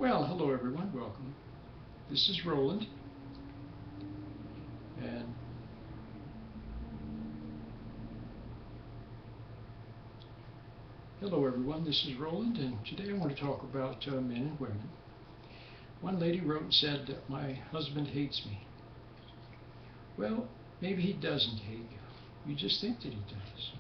Well, hello everyone, welcome. This is Roland, and hello everyone, this is Roland, and today I want to talk about men and women. One lady wrote and said that my husband hates me. Well, maybe he doesn't hate you. You just think that he does.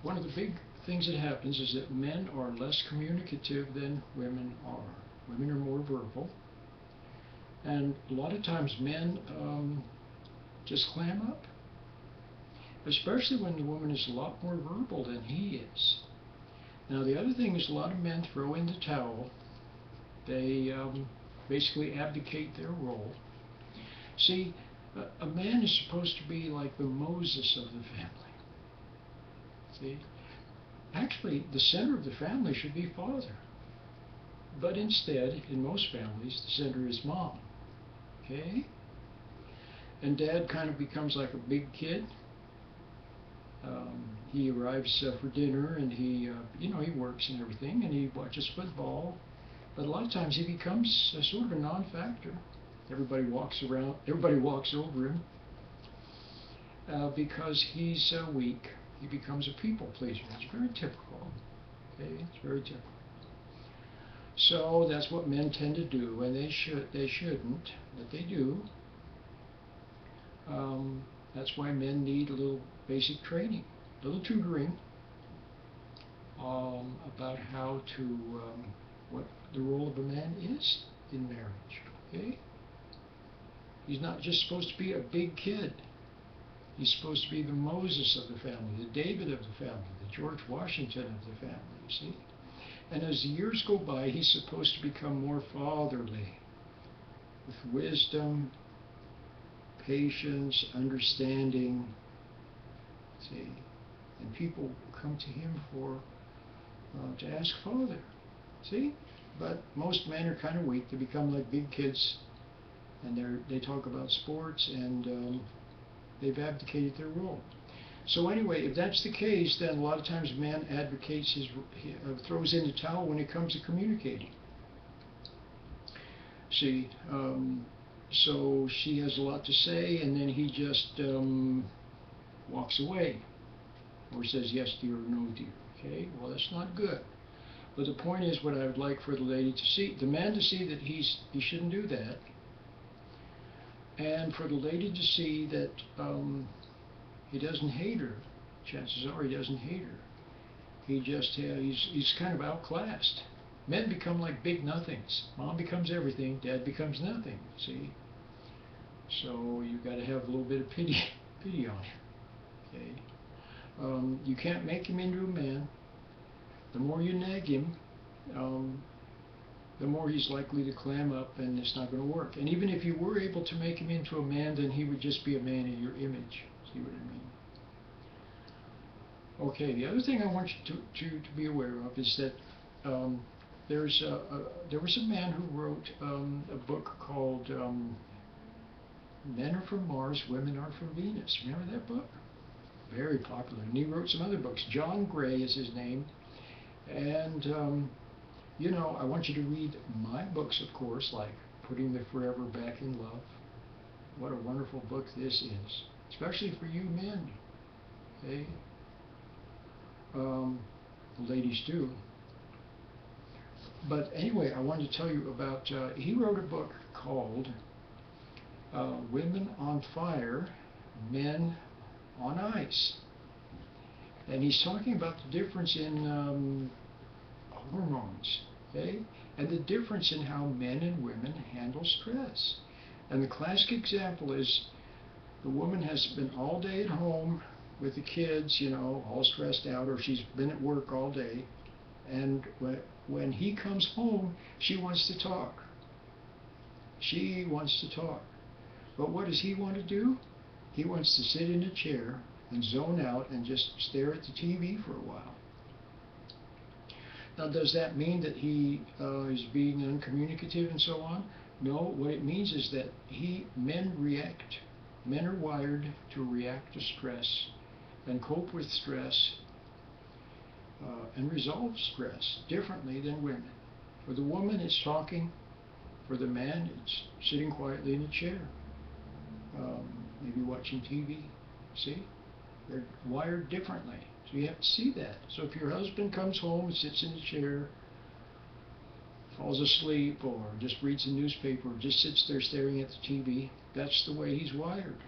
One of the big things that happens is that men are less communicative than women are. Women are more verbal, and a lot of times men just clam up, especially when the woman is a lot more verbal than he is. Now, the other thing is a lot of men throw in the towel. They basically abdicate their role. See, a man is supposed to be like the Moses of the family. See, actually, the center of the family should be father. But instead, in most families, the center is mom. Okay? And dad kind of becomes like a big kid. He arrives for dinner, and he works and everything, and he watches football. But a lot of times he becomes a sort of a non-factor. Everybody walks over him because he's weak. He becomes a people pleaser. It's very typical. Okay, it's very typical. So that's what men tend to do, and they shouldn't, but they do. That's why men need a little basic training, a little tutoring about how to, what the role of a man is in marriage, okay? He's not just supposed to be a big kid. He's supposed to be the Moses of the family, the David of the family, the George Washington of the family, you see? And as the years go by, he's supposed to become more fatherly, with wisdom, patience, understanding, see? And people come to him to ask father, see? But most men are kind of weak. They become like big kids, and they talk about sports, and they've abdicated their role. So anyway, if that's the case, then a lot of times man throws in the towel when it comes to communicating. See, so she has a lot to say, and then he just walks away, or says yes dear or no dear. Okay, well that's not good. But the point is, what I would like for the lady to see, the man to see that he shouldn't do that, and for the lady to see that he doesn't hate her. Chances are he doesn't hate her. He just he's kind of outclassed. Men become like big nothings. Mom becomes everything. Dad becomes nothing. See. So you got to have a little bit of pity on him. Okay. You can't make him into a man. The more you nag him, the more he's likely to clam up, and it's not going to work. And even if you were able to make him into a man, then he would just be a man in your image. See what I mean? Okay, the other thing I want you to be aware of is that there was a man who wrote a book called Men Are From Mars, Women Are From Venus. Remember that book? Very popular. And he wrote some other books. John Gray is his name. And I want you to read my books, of course, like Putting the Forever Back in Love. What a wonderful book this is, especially for you men. Okay? Ladies too. But anyway, I wanted to tell you about, he wrote a book called Women on Fire, Men on Ice. And he's talking about the difference in hormones, okay? And the difference in how men and women handle stress. And the classic example is the woman has been all day at home with the kids, all stressed out, or she's been at work all day. And when he comes home, she wants to talk. She wants to talk. But what does he want to do? He wants to sit in a chair and zone out and just stare at the TV for a while. Now, does that mean that he is being uncommunicative and so on? No, what it means is that men react. Men are wired to react to stress and cope with stress and resolve stress differently than women. For the woman, it's talking. For the man, it's sitting quietly in a chair, maybe watching TV. See? They're wired differently. So you have to see that. So if your husband comes home and sits in a chair, falls asleep, or just reads the newspaper, or just sits there staring at the TV, that's the way he's wired.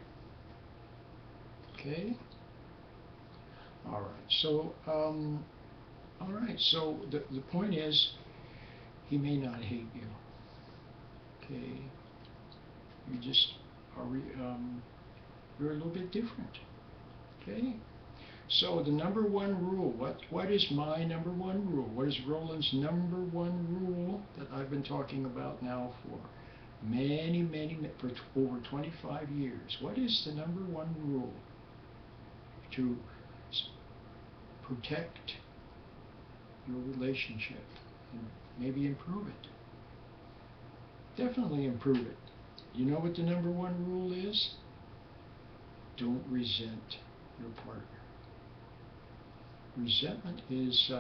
Okay? All right, so the point is, he may not hate you. Okay? You just are, you're a little bit different. Okay? So the number one rule, what is my number one rule? What is Roland's number one rule that I've been talking about now for for over 25 years? What is the number one rule to protect your relationship and maybe improve it? Definitely improve it. You know what the number one rule is? Don't resent your partner. Resentment is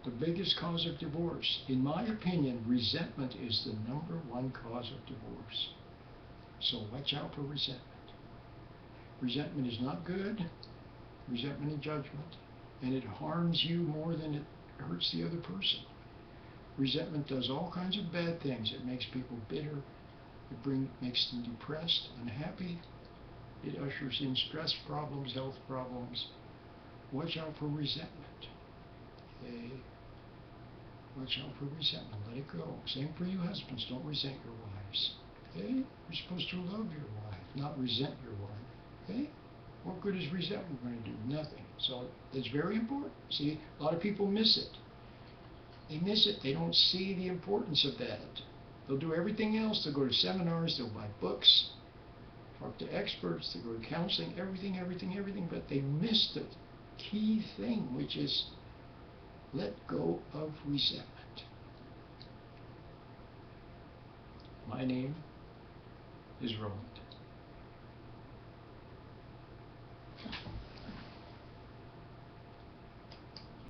the biggest cause of divorce. In my opinion, resentment is the number one cause of divorce. So watch out for resentment. Resentment is not good. Resentment and judgment. And it harms you more than it hurts the other person. Resentment does all kinds of bad things. It makes people bitter. It makes them depressed, unhappy. It ushers in stress problems, health problems. Watch out for resentment. Okay? Watch out for resentment. Let it go. Same for you husbands. Don't resent your wives. Okay? You're supposed to love your wife, not resent your wife. Okay? What good is resentment going to do? Nothing. So it's very important. See, a lot of people miss it. They miss it. They don't see the importance of that. They'll do everything else. They'll go to seminars. They'll buy books. Talk to experts. They go to counseling. Everything. But they miss the key thing, which is let go of resentment. My name is Roland.